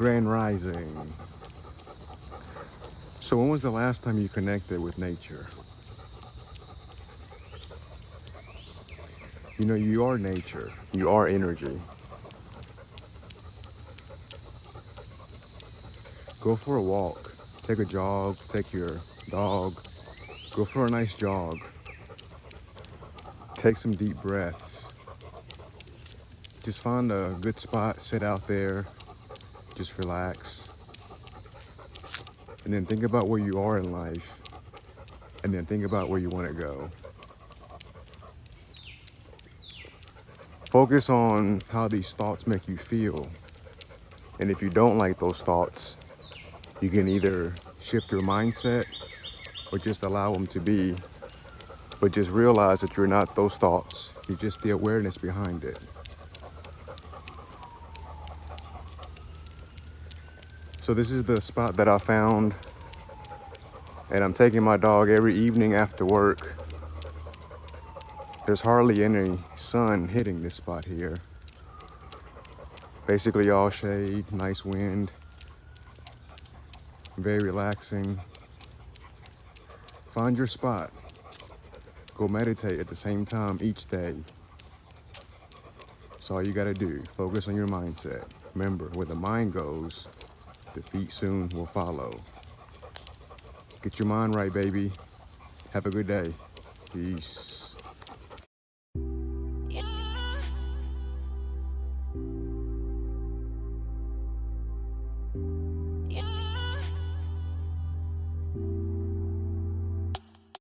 Grand Rising. So when was the last time you connected with nature? You know, you are nature. You are energy. Go for a walk. Take a jog. Take your dog. Go for a nice jog. Take some deep breaths. Just find a good spot, sit out there, just relax. And then think about where you are in life. And then think about where you want to go. Focus on how these thoughts make you feel. And if you don't like those thoughts, you can either shift your mindset or just allow them to be. But just realize that you're not those thoughts. You're just the awareness behind it. So this is the spot that I found. And I'm taking my dog every evening after work. There's hardly any sun hitting this spot here. Basically all shade, nice wind, very relaxing. Find your spot. Go meditate at the same time each day. That's all you gotta do. Focus on your mindset. Remember, where the mind goes, the feet soon will follow. Get your mind right, baby. Have a good day. Peace.